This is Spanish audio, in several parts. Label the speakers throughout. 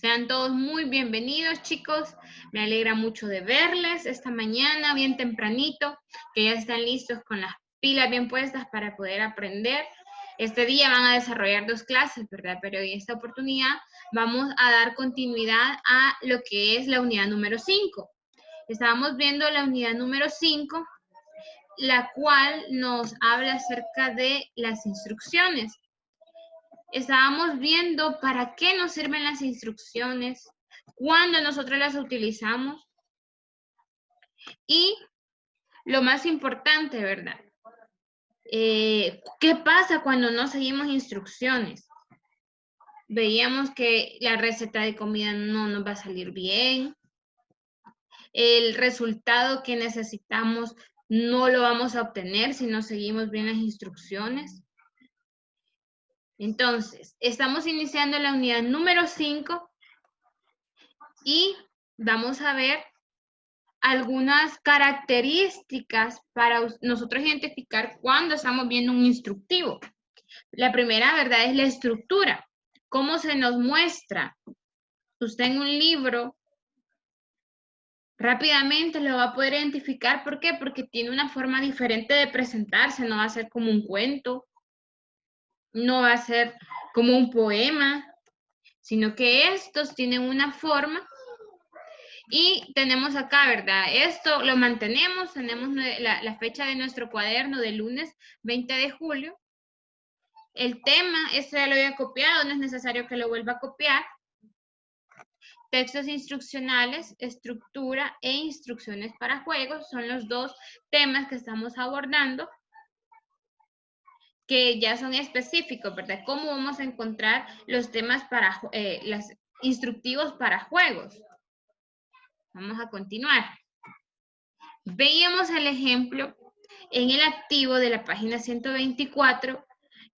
Speaker 1: Sean todos muy bienvenidos, chicos. Me alegra mucho de verles esta mañana, bien tempranito, que ya están listos con las pilas bien puestas para poder aprender. Este día van a desarrollar 2 clases, ¿verdad? Pero en esta oportunidad vamos a dar continuidad a lo que es la unidad número 5. Estábamos viendo la unidad número 5, la cual nos habla acerca de las instrucciones. Estábamos viendo para qué nos sirven las instrucciones, cuándo nosotros las utilizamos y lo más importante, ¿verdad? ¿Qué pasa cuando no seguimos instrucciones? Veíamos que la receta de comida no nos va a salir bien, el resultado que necesitamos no lo vamos a obtener si no seguimos bien las instrucciones. Entonces, estamos iniciando la unidad número 5 y vamos a ver algunas características para nosotros identificar cuando estamos viendo un instructivo. La primera, ¿verdad?, es la estructura. ¿Cómo se nos muestra? Usted en un libro rápidamente lo va a poder identificar. ¿Por qué? Porque tiene una forma diferente de presentarse. No va a ser como un cuento, no va a ser como un poema, sino que estos tienen una forma. Y tenemos acá, ¿verdad? Esto lo mantenemos, tenemos la fecha de nuestro cuaderno del lunes 20 de julio. El tema, este ya lo había copiado, no es necesario que lo vuelva a copiar. Textos instruccionales, estructura e instrucciones para juegos son los 2 temas que estamos abordando, que ya son específicos, ¿verdad? ¿Cómo vamos a encontrar los temas para los instructivos para juegos? Vamos a continuar. Veíamos el ejemplo en el activo de la página 124,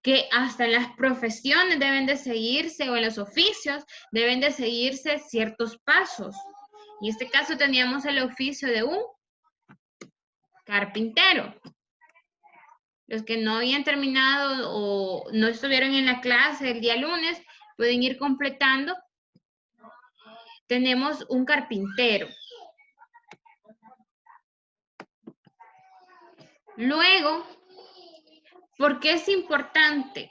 Speaker 1: que hasta en las profesiones deben de seguirse, o en los oficios deben de seguirse ciertos pasos. En este caso teníamos el oficio de un carpintero. Los que no habían terminado o no estuvieron en la clase el día lunes pueden ir completando. Tenemos un carpintero. Luego, ¿por qué es importante?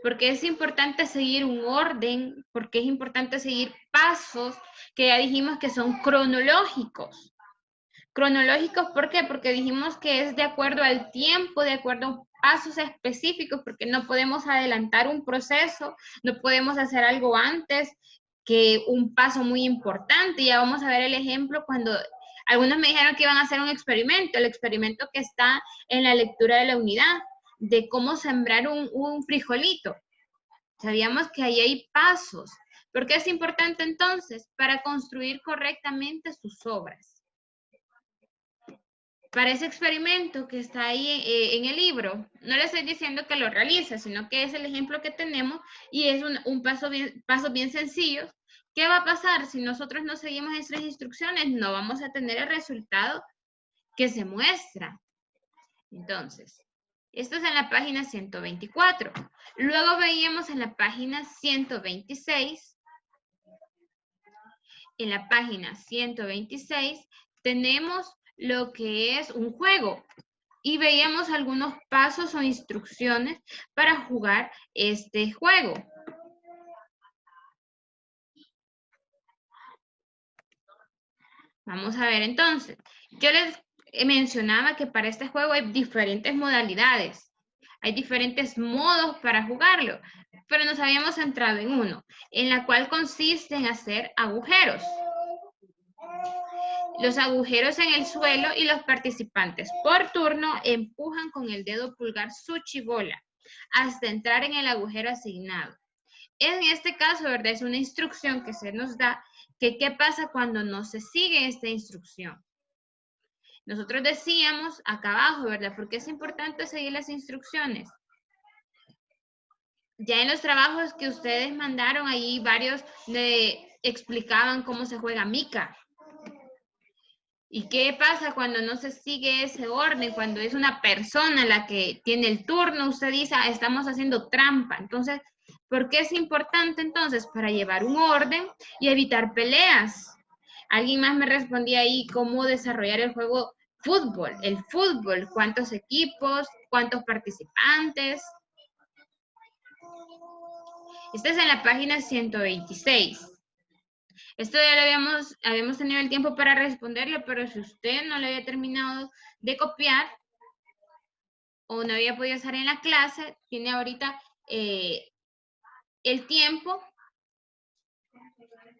Speaker 1: Porque es importante seguir un orden, porque es importante seguir pasos que ya dijimos que son cronológicos. Cronológicos, ¿por qué? Porque dijimos que es de acuerdo al tiempo, de acuerdo a pasos específicos, porque no podemos adelantar un proceso, no podemos hacer algo antes que un paso muy importante. Ya vamos a ver el ejemplo cuando algunos me dijeron que iban a hacer un experimento, el experimento que está en la lectura de la unidad, de cómo sembrar un frijolito. Sabíamos que ahí hay pasos. ¿Por qué es importante entonces? Para construir correctamente sus obras. Para ese experimento que está ahí en el libro, no le estoy diciendo que lo realice, sino que es el ejemplo que tenemos y es un paso bien sencillo. ¿Qué va a pasar si nosotros no seguimos nuestras instrucciones? No vamos a tener el resultado que se muestra. Entonces, esto es en la página 124. Luego veíamos en la página 126. En la página 126 tenemos lo que es un juego y veíamos algunos pasos o instrucciones para jugar este juego. Vamos a ver entonces. Yo les mencionaba que para este juego hay diferentes modalidades. Hay diferentes modos para jugarlo, pero nos habíamos centrado en uno, en la cual consiste en hacer agujeros. Los agujeros en el suelo y los participantes por turno empujan con el dedo pulgar su chibola hasta entrar en el agujero asignado. En este caso, ¿verdad? Es una instrucción que se nos da que qué pasa cuando no se sigue esta instrucción. Nosotros decíamos acá abajo, ¿verdad? Porque es importante seguir las instrucciones. Ya en los trabajos que ustedes mandaron, ahí varios explicaban cómo se juega mica. ¿Y qué pasa cuando no se sigue ese orden? Cuando es una persona la que tiene el turno, usted dice, "Ah, estamos haciendo trampa". Entonces, ¿por qué es importante entonces? Para llevar un orden y evitar peleas. Alguien más me respondía ahí cómo desarrollar el juego fútbol. El fútbol, ¿cuántos equipos? ¿Cuántos participantes? Esta es en la página 126. Esto ya lo habíamos tenido el tiempo para responderlo, pero si usted no lo había terminado de copiar o no había podido estar en la clase, tiene ahorita el tiempo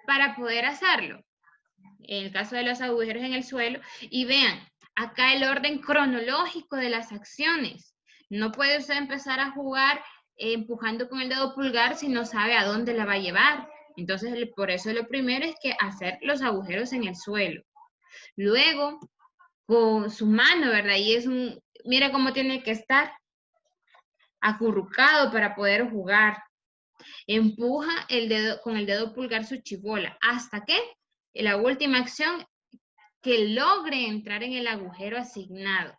Speaker 1: para poder hacerlo. En el caso de los agujeros en el suelo, y vean, acá el orden cronológico de las acciones. No puede usted empezar a jugar empujando con el dedo pulgar si no sabe a dónde la va a llevar. Entonces, por eso lo primero es que hacer los agujeros en el suelo. Luego, con su mano, ¿verdad? Y mira cómo tiene que estar acurrucado para poder jugar. Empuja con el dedo pulgar su chibola. ¿Hasta que la última acción, que logre entrar en el agujero asignado?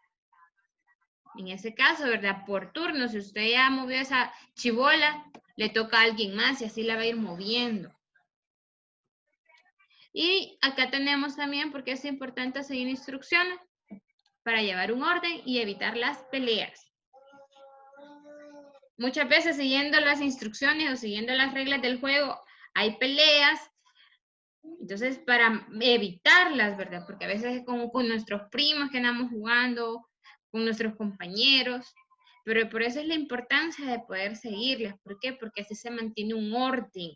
Speaker 1: En ese caso, ¿verdad? Por turno, si usted ya movió esa chibola, le toca a alguien más y así la va a ir moviendo. Y acá tenemos también, porque es importante seguir instrucciones para llevar un orden y evitar las peleas. Muchas veces siguiendo las instrucciones o siguiendo las reglas del juego, hay peleas. Entonces, para evitarlas, ¿verdad? Porque a veces es como con nuestros primos que andamos jugando, con nuestros compañeros, pero por eso es la importancia de poder seguirlas. ¿Por qué? Porque así se mantiene un orden.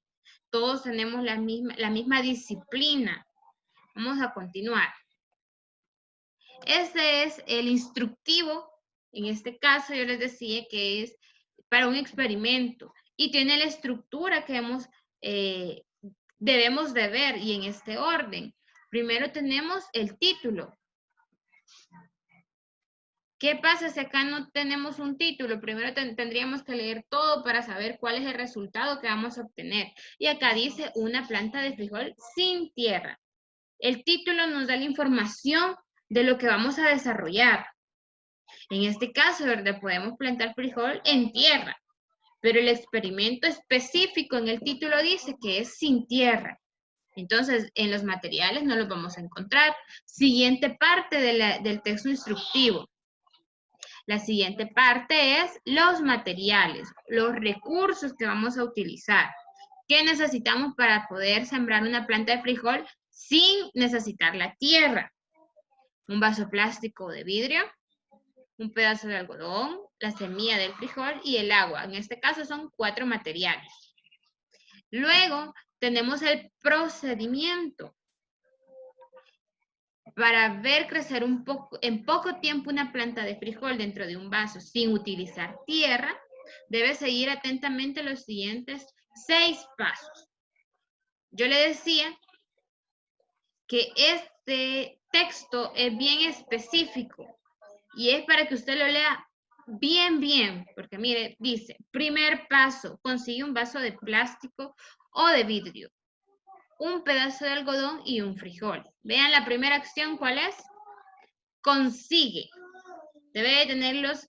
Speaker 1: Todos tenemos la misma disciplina. Vamos a continuar. Este es el instructivo. En este caso, yo les decía que es para un experimento y tiene la estructura que debemos de ver, y en este orden. Primero tenemos el título. ¿Qué pasa si acá no tenemos un título? Primero tendríamos que leer todo para saber cuál es el resultado que vamos a obtener. Y acá dice una planta de frijol sin tierra. El título nos da la información de lo que vamos a desarrollar. En este caso, ¿verdad? Podemos plantar frijol en tierra, pero el experimento específico en el título dice que es sin tierra. Entonces, en los materiales no los vamos a encontrar. Siguiente parte del texto instructivo. La siguiente parte es los materiales, los recursos que vamos a utilizar. ¿Qué necesitamos para poder sembrar una planta de frijol sin necesitar la tierra? Un vaso plástico de vidrio, un pedazo de algodón, la semilla del frijol y el agua. En este caso son 4 materiales. Luego tenemos el procedimiento. Para ver crecer en poco tiempo una planta de frijol dentro de un vaso sin utilizar tierra, debe seguir atentamente los siguientes 6 pasos. Yo le decía que este texto es bien específico y es para que usted lo lea bien, porque mire, dice, primer paso, consigue un vaso de plástico o de vidrio, un pedazo de algodón y un frijol. Vean la primera acción, ¿cuál es? Consigue. Debe de tener los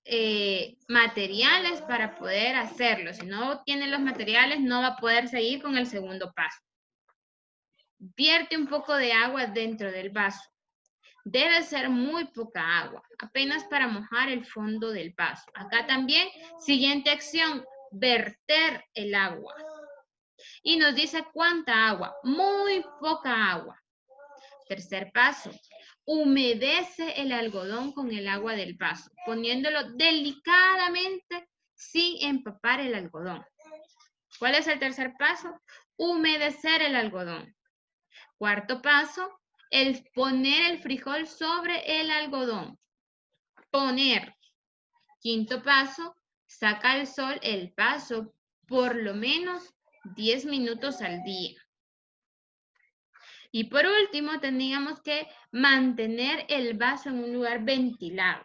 Speaker 1: materiales para poder hacerlo. Si no tiene los materiales, no va a poder seguir con el segundo paso. Vierte un poco de agua dentro del vaso. Debe ser muy poca agua, apenas para mojar el fondo del vaso. Acá también, siguiente acción, verter el agua. Y nos dice cuánta agua, muy poca agua. Tercer paso, humedece el algodón con el agua del vaso, poniéndolo delicadamente sin empapar el algodón. ¿Cuál es el tercer paso? Humedecer el algodón. Cuarto paso, poner el frijol sobre el algodón. Poner. Quinto paso, saca al sol el vaso por lo menos 10 minutos al día. Y por último, teníamos que mantener el vaso en un lugar ventilado.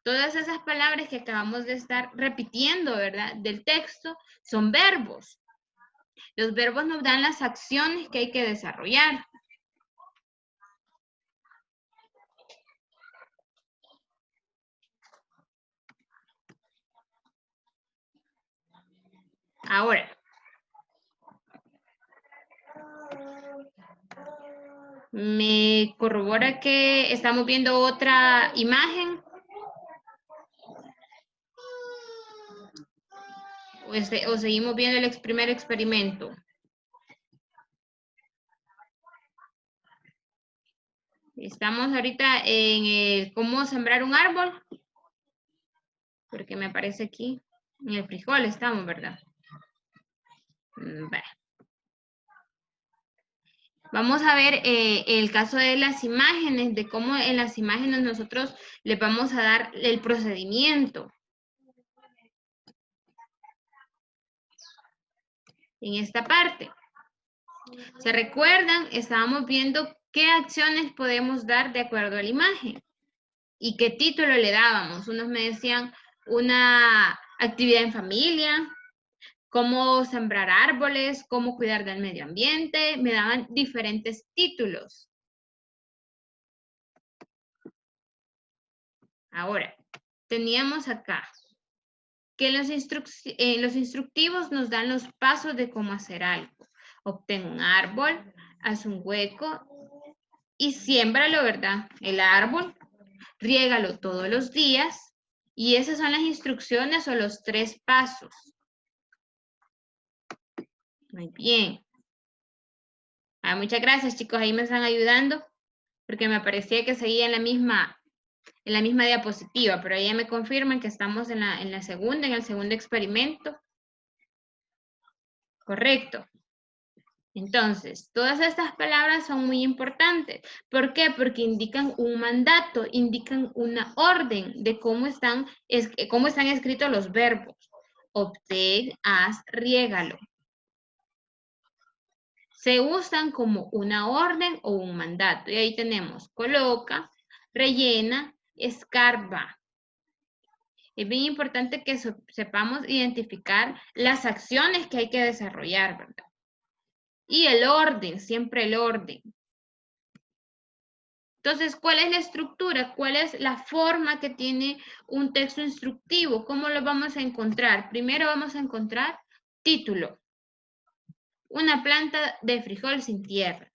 Speaker 1: Todas esas palabras que acabamos de estar repitiendo, ¿verdad? Del texto, son verbos. Los verbos nos dan las acciones que hay que desarrollar. Ahora. ¿Me corrobora que estamos viendo otra imagen? ¿O seguimos viendo el primer experimento? Estamos ahorita en el cómo sembrar un árbol. Porque me aparece aquí. En el frijol estamos, ¿verdad? Vale. Vamos a ver el caso de las imágenes, de cómo en las imágenes nosotros les vamos a dar el procedimiento. En esta parte. ¿Se recuerdan? Estábamos viendo qué acciones podemos dar de acuerdo a la imagen y qué título le dábamos. Unos me decían una actividad en familia, cómo sembrar árboles, cómo cuidar del medio ambiente. Me daban diferentes títulos. Ahora, teníamos acá que los instructivos nos dan los pasos de cómo hacer algo. Obtén un árbol, haz un hueco y siémbralo, ¿verdad? El árbol, riégalo todos los días y esas son las instrucciones o los 3 pasos. Muy bien. Muchas gracias, chicos. Ahí me están ayudando porque me parecía que seguía en la misma diapositiva, pero ahí ya me confirman que estamos en el segundo experimento. Correcto. Entonces, todas estas palabras son muy importantes. ¿Por qué? Porque indican un mandato, indican una orden de cómo están escritos los verbos. Obtén, haz, riégalo. Se usan como una orden o un mandato. Y ahí tenemos coloca, rellena, escarba. Es bien importante que sepamos identificar las acciones que hay que desarrollar, ¿verdad? Y el orden, siempre el orden. Entonces, ¿cuál es la estructura? ¿Cuál es la forma que tiene un texto instructivo? ¿Cómo lo vamos a encontrar? Primero vamos a encontrar título. Una planta de frijol sin tierra.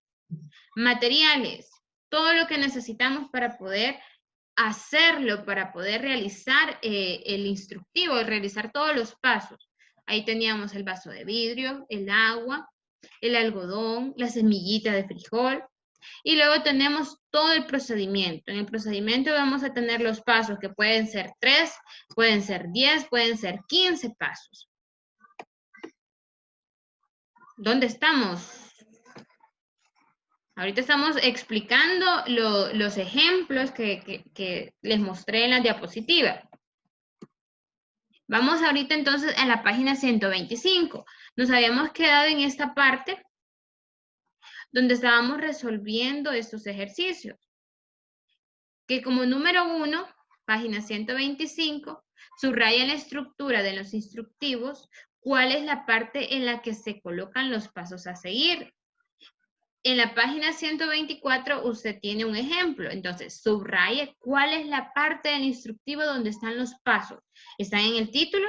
Speaker 1: Materiales. Todo lo que necesitamos para poder hacerlo, para poder realizar el instructivo, realizar todos los pasos. Ahí teníamos el vaso de vidrio, el agua, el algodón, la semillita de frijol. Y luego tenemos todo el procedimiento. En el procedimiento vamos a tener los pasos que pueden ser 3, pueden ser 10, pueden ser 15 pasos. ¿Dónde estamos? Ahorita estamos explicando los ejemplos que les mostré en la diapositiva. Vamos ahorita entonces a la página 125. Nos habíamos quedado en esta parte donde estábamos resolviendo estos ejercicios. Que como número 1, página 125, subraya la estructura de los instructivos, cuál es la parte en la que se colocan los pasos a seguir. En la página 124 usted tiene un ejemplo, entonces subraye cuál es la parte del instructivo donde están los pasos. ¿Están en el título?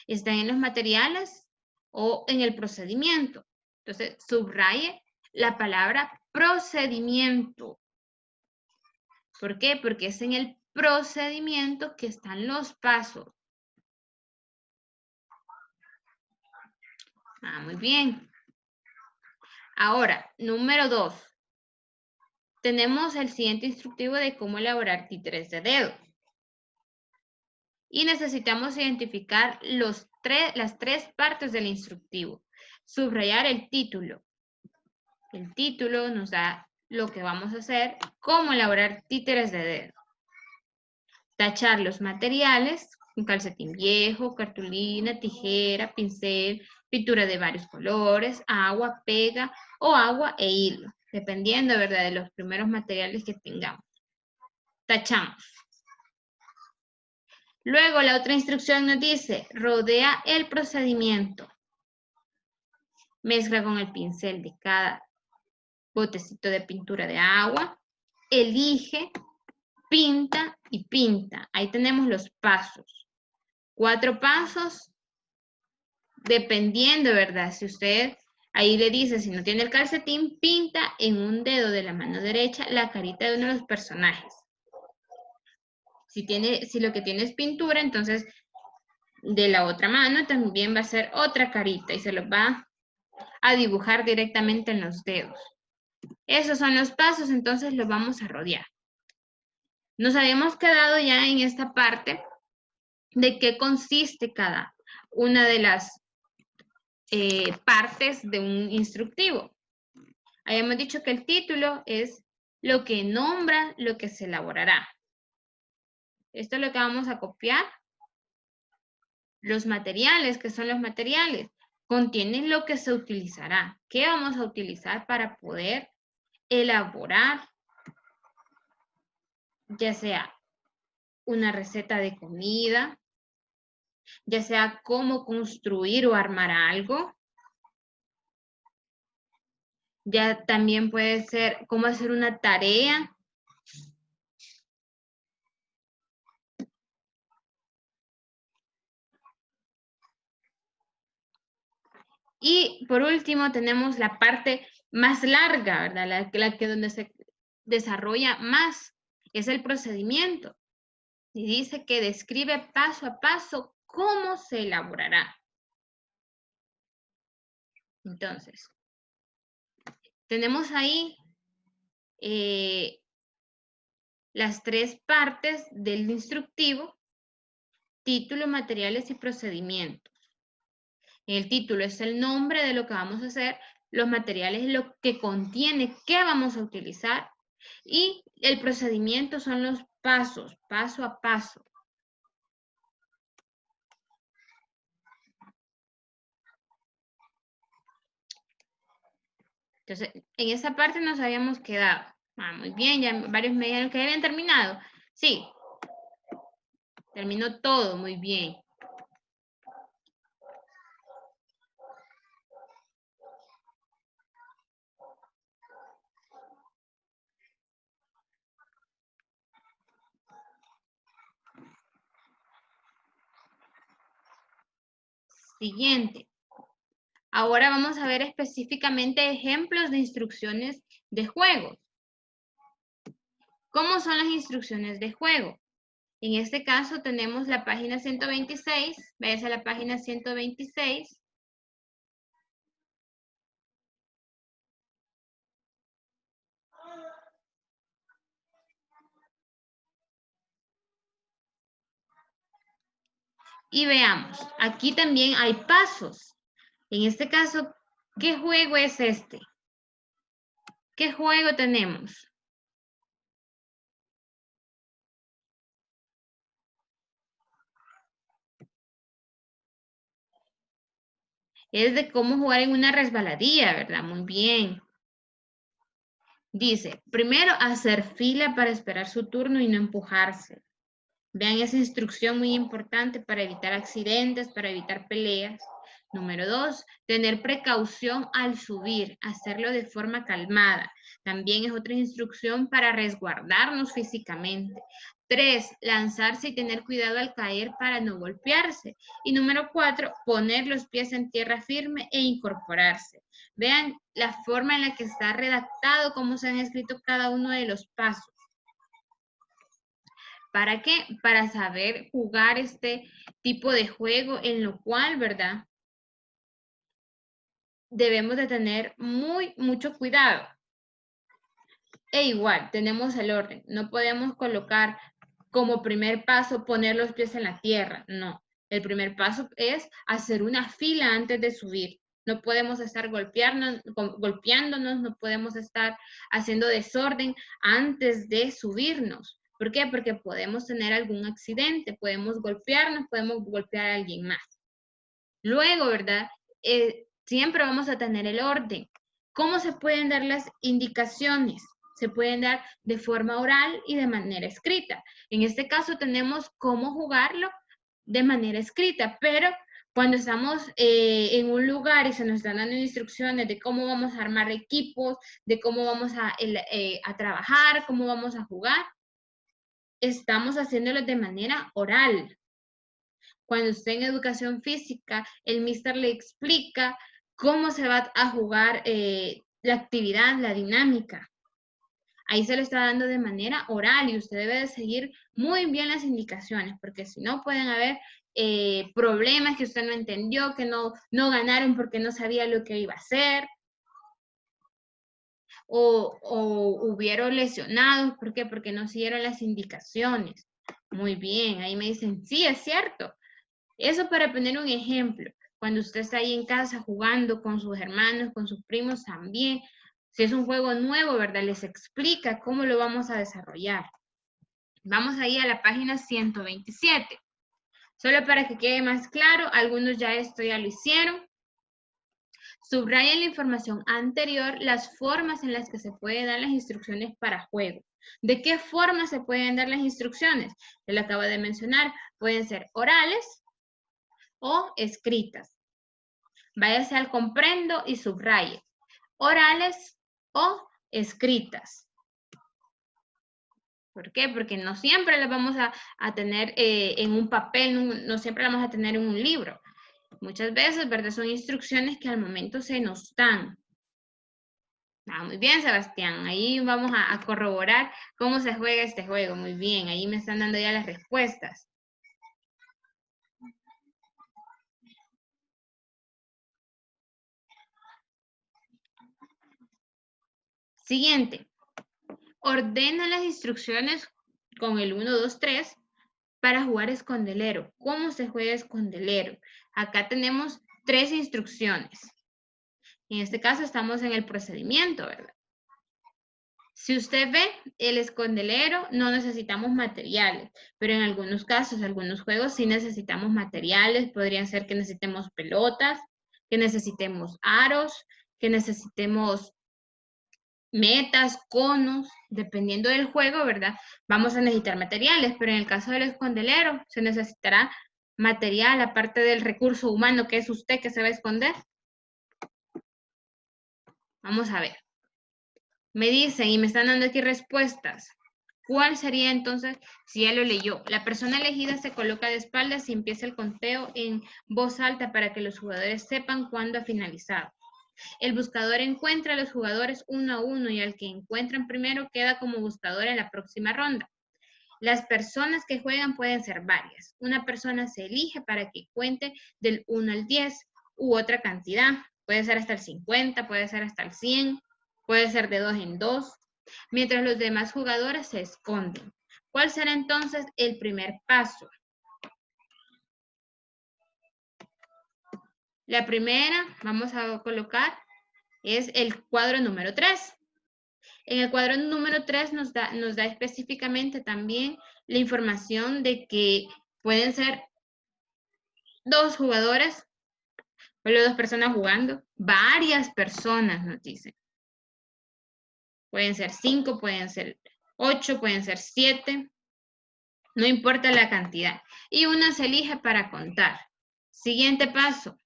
Speaker 1: ¿Están en los materiales? ¿O en el procedimiento? Entonces subraye la palabra procedimiento. ¿Por qué? Porque es en el procedimiento que están los pasos. Muy bien. Ahora, número 2. Tenemos el siguiente instructivo de cómo elaborar títeres de dedo. Y necesitamos identificar las 3 partes del instructivo. Subrayar el título. El título nos da lo que vamos a hacer, cómo elaborar títeres de dedo. Tachar los materiales, un calcetín viejo, cartulina, tijera, pincel, pintura de varios colores, agua, pega o agua e hilo, dependiendo, ¿verdad?, de los primeros materiales que tengamos. Tachamos. Luego la otra instrucción nos dice, rodea el procedimiento. Mezcla con el pincel de cada botecito de pintura de agua, elige, pinta y pinta. Ahí tenemos los pasos. 4 pasos dependiendo, ¿verdad? Si usted ahí le dice, si no tiene el calcetín, pinta en un dedo de la mano derecha la carita de uno de los personajes. Si lo que tiene es pintura, entonces de la otra mano también va a ser otra carita y se los va a dibujar directamente en los dedos. Esos son los pasos, entonces los vamos a rodear. Nos habíamos quedado ya en esta parte de qué consiste cada una de las partes de un instructivo. Habíamos dicho que el título es lo que nombra lo que se elaborará. Esto es lo que vamos a copiar. Los materiales, ¿qué son los materiales? Contienen lo que se utilizará. ¿Qué vamos a utilizar para poder elaborar, ya sea una receta de comida, ya sea cómo construir o armar algo? Ya también puede ser cómo hacer una tarea. Y por último tenemos la parte más larga, ¿verdad? La que donde se desarrolla más es el procedimiento. Y dice que describe paso a paso cómo se elaborará. Entonces, tenemos ahí las tres partes del instructivo: título, materiales y procedimientos. El título es el nombre de lo que vamos a hacer, los materiales es lo que contiene, qué vamos a utilizar, y el procedimiento son los pasos, paso a paso. Entonces, en esa parte nos habíamos quedado. Muy bien, ya varios me dijeron que habían terminado. Sí, terminó todo, muy bien. Siguiente. Ahora vamos a ver específicamente ejemplos de instrucciones de juegos. ¿Cómo son las instrucciones de juego? En este caso tenemos la página 126. Váyase a la página 126. Y veamos, aquí también hay pasos. En este caso, ¿qué juego es este? ¿Qué juego tenemos? Es de cómo jugar en una resbaladilla, ¿verdad? Muy bien. Dice, primero hacer fila para esperar su turno y no empujarse. Vean esa instrucción muy importante para evitar accidentes, para evitar peleas. Número 2, tener precaución al subir, hacerlo de forma calmada. También es otra instrucción para resguardarnos físicamente. 3, lanzarse y tener cuidado al caer para no golpearse. Y número 4, poner los pies en tierra firme e incorporarse. Vean la forma en la que está redactado, cómo se han escrito cada uno de los pasos. ¿Para qué? Para saber jugar este tipo de juego en lo cual, ¿verdad? Debemos de tener mucho cuidado. E igual, tenemos el orden. No podemos colocar como primer paso poner los pies en la tierra. No. El primer paso es hacer una fila antes de subir. No podemos estar golpeándonos, no podemos estar haciendo desorden antes de subirnos. ¿Por qué? Porque podemos tener algún accidente, podemos golpearnos, podemos golpear a alguien más. Luego, ¿verdad? Siempre vamos a tener el orden. ¿Cómo se pueden dar las indicaciones? Se pueden dar de forma oral y de manera escrita. En este caso tenemos cómo jugarlo de manera escrita, pero cuando estamos en un lugar y se nos están dando instrucciones de cómo vamos a armar equipos, de cómo vamos a trabajar, cómo vamos a jugar, estamos haciéndolo de manera oral. Cuando usted en educación física, el mister le explica cómo se va a jugar la actividad, la dinámica. Ahí se lo está dando de manera oral y usted debe de seguir muy bien las indicaciones, porque si no pueden haber problemas que usted no entendió, que no ganaron porque no sabía lo que iba a hacer, o hubieron lesionados, ¿por qué? Porque no siguieron las indicaciones. Muy bien, ahí me dicen, sí, es cierto. Eso para poner un ejemplo, cuando usted está ahí en casa jugando con sus hermanos, con sus primos también, si es un juego nuevo, ¿verdad? Les explica cómo lo vamos a desarrollar. Vamos ahí a la página 127. Solo para que quede más claro, algunos ya esto ya lo hicieron. Subrayen la información anterior las formas en las que se pueden dar las instrucciones para juego. ¿De qué forma se pueden dar las instrucciones? Se lo acabo de mencionar. Pueden ser orales o escritas. Váyase al comprendo y subraye. Orales o escritas. ¿Por qué? Porque no siempre las vamos a tener en un papel, no siempre las vamos a tener en un libro. Muchas veces, ¿verdad? Son instrucciones que al momento se nos dan. Muy bien, Sebastián. Ahí vamos a corroborar cómo se juega este juego. Muy bien, ahí me están dando ya las respuestas. Siguiente. Ordena las instrucciones con el 1, 2, 3 para jugar escondelero. ¿Cómo se juega escondelero? Acá tenemos 3 instrucciones. En este caso estamos en el procedimiento, ¿verdad? Si usted ve el escondelero, no necesitamos materiales, pero en algunos casos, algunos juegos sí necesitamos materiales. Podrían ser que necesitemos pelotas, que necesitemos aros, que necesitemos metas, conos, dependiendo del juego, ¿verdad? Vamos a necesitar materiales, pero en el caso del escondelero se necesitará material aparte del recurso humano que es usted que se va a esconder. Vamos a ver. Me dicen y me están dando aquí respuestas. ¿Cuál sería entonces si ya lo leyó? La persona elegida se coloca de espaldas y empieza el conteo en voz alta para que los jugadores sepan cuándo ha finalizado. El buscador encuentra a los jugadores uno a uno y al que encuentran primero queda como buscador en la próxima ronda. Las personas que juegan pueden ser varias. Una persona se elige para que cuente del 1 al 10 u otra cantidad. Puede ser hasta el 50, puede ser hasta el 100, puede ser de 2 en 2, mientras los demás jugadores se esconden. ¿Cuál será entonces el primer paso? La primera, vamos a colocar, es el cuadro número 3. En el cuadro número 3 nos da específicamente también la información de que pueden ser 2 jugadores, solo 2 personas jugando, varias personas nos dicen. Pueden ser 5, pueden ser 8, pueden ser 7, no importa la cantidad. Y una se elige para contar. Siguiente paso.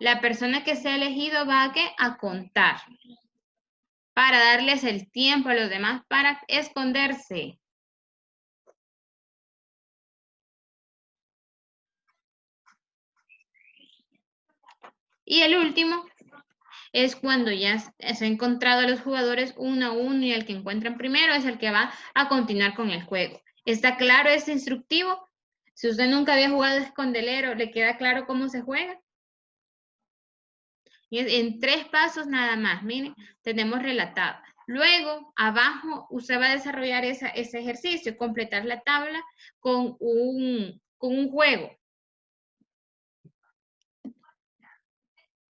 Speaker 1: La persona que se ha elegido va a contar para darles el tiempo a los demás para esconderse. Y el último es cuando ya se ha encontrado a los jugadores uno a uno y el que encuentran primero es el que va a continuar con el juego. ¿Está claro este instructivo? Si usted nunca había jugado escondelero, ¿le queda claro cómo se juega? Y en 3 pasos nada más, miren, tenemos relatado. Luego, abajo, usted va a desarrollar ese ejercicio, completar la tabla con un juego.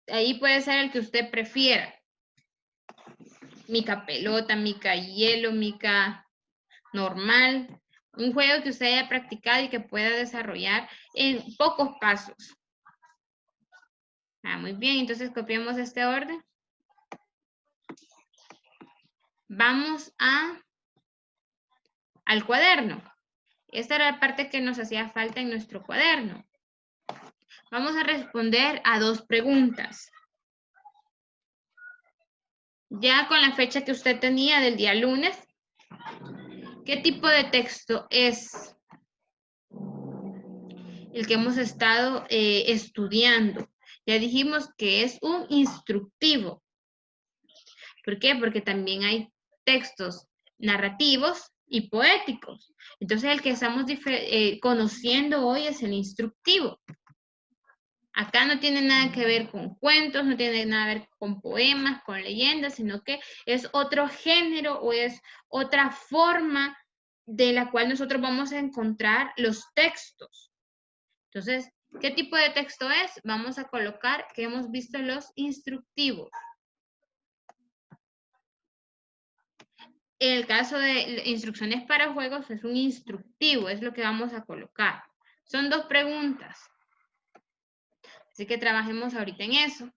Speaker 1: Ahí puede ser el que usted prefiera. Mica pelota, mica hielo, mica normal. Un juego que usted haya practicado y que pueda desarrollar en pocos pasos. Muy bien, entonces copiamos este orden. Vamos al cuaderno. Esta era la parte que nos hacía falta en nuestro cuaderno. Vamos a responder a 2 preguntas. Ya con la fecha que usted tenía del día lunes, ¿qué tipo de texto es? el que hemos estado estudiando. Ya dijimos que es un instructivo. ¿Por qué? Porque también hay textos narrativos y poéticos. Entonces, el que estamos conociendo hoy es el instructivo. Acá no tiene nada que ver con cuentos, no tiene nada que ver con poemas, con leyendas, sino que es otro género o es otra forma de la cual nosotros vamos a encontrar los textos. Entonces, ¿qué tipo de texto es? Vamos a colocar que hemos visto los instructivos. En el caso de instrucciones para juegos, es un instructivo, es lo que vamos a colocar. Son 2 preguntas. Así que trabajemos ahorita en eso.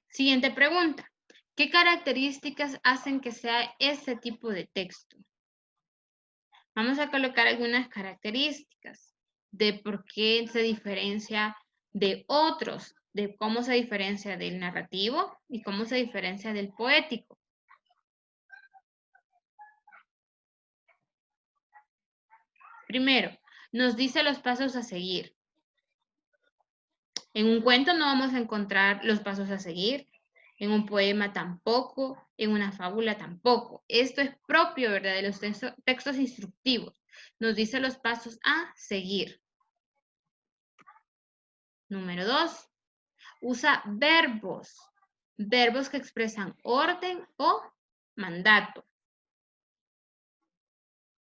Speaker 1: Siguiente pregunta. ¿Qué características hacen que sea este tipo de texto? Vamos a colocar algunas características de por qué se diferencia de otros, de cómo se diferencia del narrativo y cómo se diferencia del poético. Primero, nos dice los pasos a seguir. En un cuento no vamos a encontrar los pasos a seguir, en un poema tampoco, en una fábula tampoco. Esto es propio, ¿verdad?, de los textos instructivos. Nos dice los pasos a seguir. Número 2, usa verbos. Verbos que expresan orden o mandato.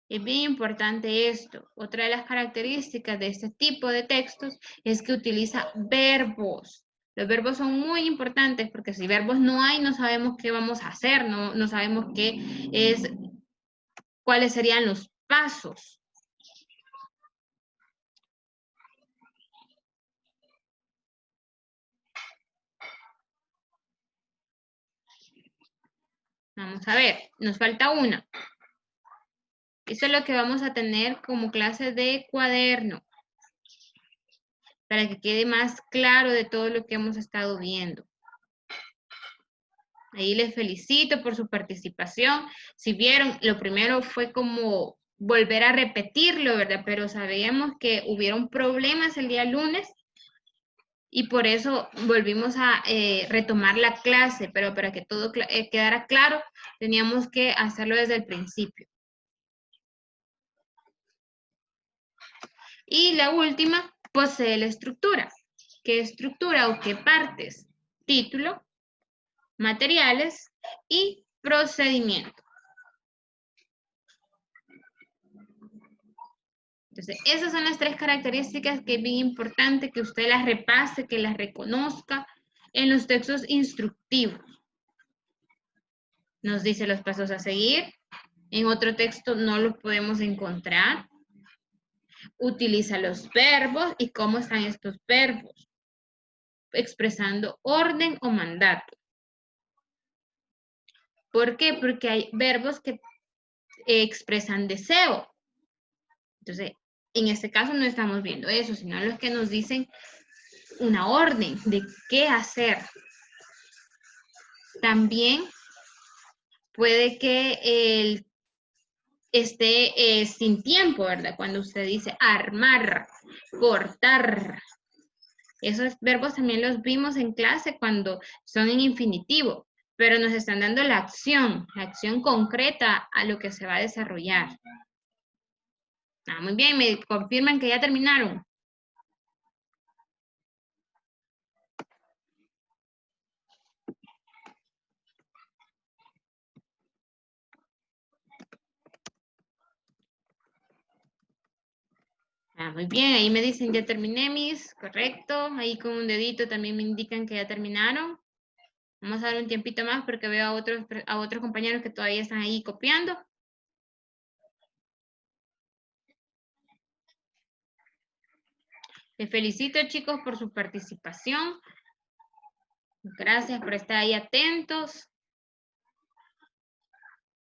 Speaker 1: Es bien importante esto. Otra de las características de este tipo de textos es que utiliza verbos. Los verbos son muy importantes porque si verbos no hay, no sabemos qué vamos a hacer, no sabemos cuáles serían los pasos. Vamos a ver, nos falta una. Eso es lo que vamos a tener como clase de cuaderno, para que quede más claro de todo lo que hemos estado viendo. Ahí les felicito por su participación. Si vieron, lo primero fue como volver a repetirlo, ¿verdad? Pero sabíamos que hubieron problemas el día lunes y por eso volvimos a retomar la clase, pero para que todo quedara claro, teníamos que hacerlo desde el principio. Y la última, posee la estructura. ¿Qué estructura o qué partes? Título, materiales y procedimiento. Entonces, esas son las 3 características que es bien importante que usted las repase, que las reconozca en los textos instructivos. Nos dice los pasos a seguir. En otro texto no los podemos encontrar. Utiliza los verbos y cómo están estos verbos. Expresando orden o mandato. ¿Por qué? Porque hay verbos que expresan deseo. Entonces, en este caso no estamos viendo eso, sino los que nos dicen una orden de qué hacer. También puede que él esté sin tiempo, ¿verdad? Cuando usted dice armar, cortar. Esos verbos también los vimos en clase cuando son en infinitivo, pero nos están dando la acción concreta a lo que se va a desarrollar. Muy bien, me confirman que ya terminaron. Muy bien, ahí me dicen ya terminé, mis, correcto. Ahí con un dedito también me indican que ya terminaron. Vamos a dar un tiempito más porque veo a otros compañeros que todavía están ahí copiando. Les felicito, chicos, por su participación. Gracias por estar ahí atentos.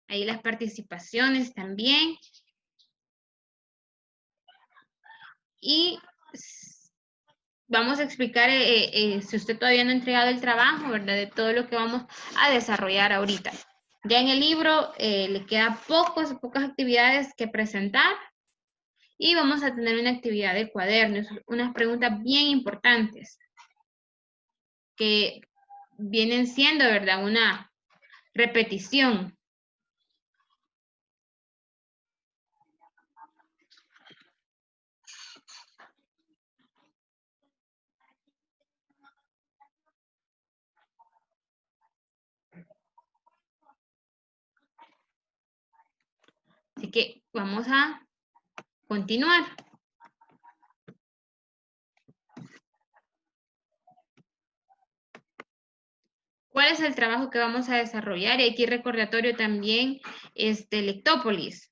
Speaker 1: Ahí las participaciones también. Y vamos a explicar, si usted todavía no ha entregado el trabajo, ¿verdad? De todo lo que vamos a desarrollar ahorita. Ya en el libro le quedan pocas actividades que presentar y vamos a tener una actividad de cuadernos, unas preguntas bien importantes que vienen siendo, ¿verdad? Una repetición. Así que vamos a continuar. ¿Cuál es el trabajo que vamos a desarrollar? Y aquí recordatorio también, Lectópolis.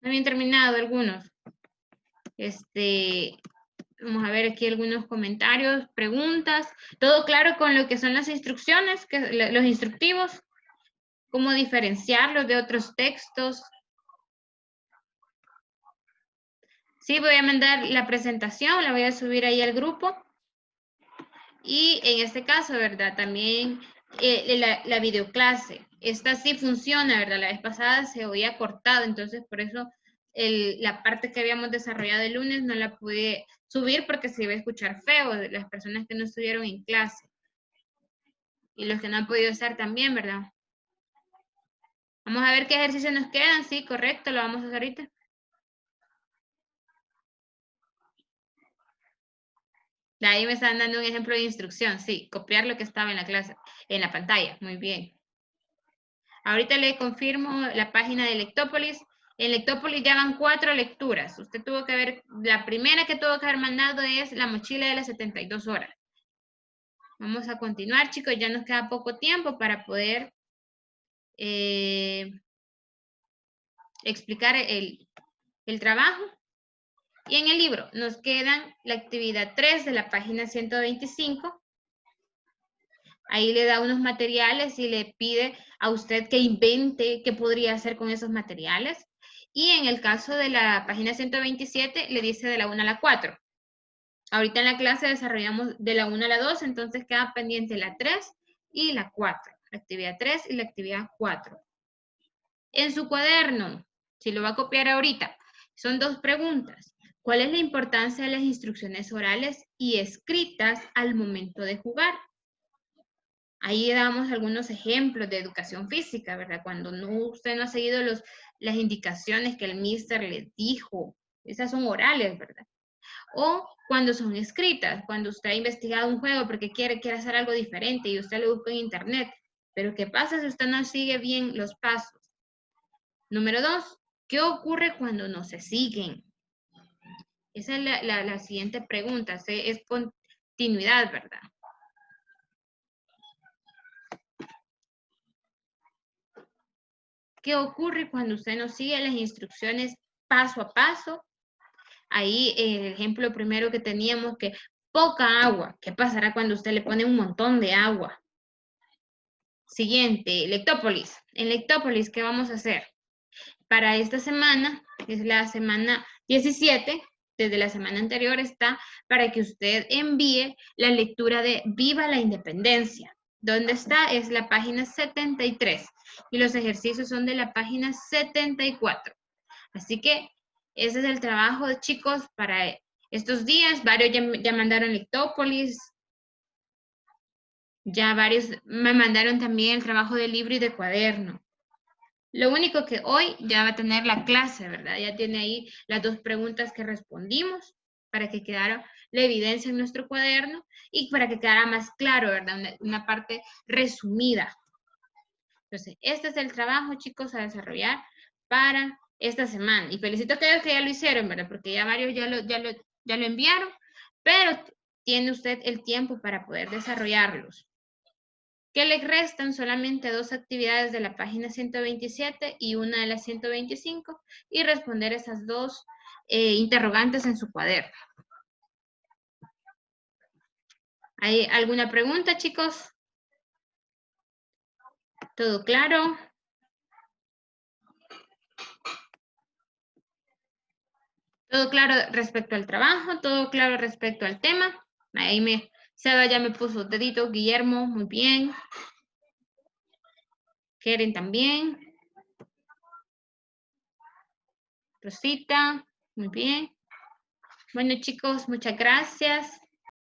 Speaker 1: No habían terminado algunos. Vamos a ver aquí algunos comentarios, preguntas. Todo claro con lo que son las instrucciones, los instructivos. Cómo diferenciarlos de otros textos. Sí, voy a mandar la presentación, la voy a subir ahí al grupo. Y en este caso, ¿verdad? También la videoclase. Esta sí funciona, ¿verdad? La vez pasada se oía cortado, entonces por eso la parte que habíamos desarrollado el lunes no la pude subir porque se iba a escuchar feo de las personas que no estuvieron en clase. Y los que no han podido estar también, ¿verdad? Vamos a ver qué ejercicios nos quedan. Sí, correcto, lo vamos a hacer ahorita. De ahí me están dando un ejemplo de instrucción. Sí, copiar lo que estaba en la clase, en la pantalla. Muy bien. Ahorita le confirmo la página de Lectópolis. En Lectópolis ya van 4 lecturas. Usted tuvo que ver, la primera que tuvo que haber mandado es la mochila de las 72 horas. Vamos a continuar, chicos. Ya nos queda poco tiempo para poder explicar el trabajo. Y en el libro nos quedan la actividad 3 de la página 125. Ahí le da unos materiales y le pide a usted que invente qué podría hacer con esos materiales. Y en el caso de la página 127, le dice de la 1 a la 4. Ahorita en la clase desarrollamos de la 1 a la 2, entonces queda pendiente la 3 y la 4. La actividad 3 y la actividad 4. En su cuaderno, si lo va a copiar ahorita, son 2 preguntas. ¿Cuál es la importancia de las instrucciones orales y escritas al momento de jugar? Ahí damos algunos ejemplos de educación física, ¿verdad? Cuando usted no ha seguido las indicaciones que el mister le dijo, esas son orales, ¿verdad? O cuando son escritas, cuando usted ha investigado un juego porque quiere hacer algo diferente y usted lo busca en internet, pero ¿qué pasa si usted no sigue bien los pasos? Número 2, ¿qué ocurre cuando no se siguen? Esa es la siguiente pregunta, es continuidad, ¿verdad? ¿Qué ocurre cuando usted no sigue las instrucciones paso a paso? Ahí el ejemplo primero que teníamos que poca agua. ¿Qué pasará cuando usted le pone un montón de agua? Siguiente, Lectópolis. En Lectópolis, ¿qué vamos a hacer? Para esta semana, que es la semana 17, desde la semana anterior está para que usted envíe la lectura de Viva la Independencia. ¿Dónde está? Es la página 73 y los ejercicios son de la página 74. Así que ese es el trabajo, chicos, para estos días. Varios ya mandaron Lectópolis. Ya varios me mandaron también el trabajo de libro y de cuaderno. Lo único que hoy ya va a tener la clase, ¿verdad? Ya tiene ahí las 2 preguntas que respondimos para que quedara la evidencia en nuestro cuaderno y para que quedara más claro, ¿verdad? Una parte resumida. Entonces, este es el trabajo, chicos, a desarrollar para esta semana. Y felicito a aquellos que ya lo hicieron, ¿verdad? Porque ya varios ya lo enviaron, pero tiene usted el tiempo para poder desarrollarlos. ¿Qué le restan? Solamente 2 actividades de la página 127 y una de la 125 y responder esas 2 interrogantes en su cuaderno. ¿Hay alguna pregunta, chicos? ¿Todo claro? Todo claro respecto al trabajo, todo claro respecto al tema. Ahí Seba ya me puso dedito, Guillermo, muy bien. Keren también. Rosita, muy bien. Bueno, chicos, muchas gracias.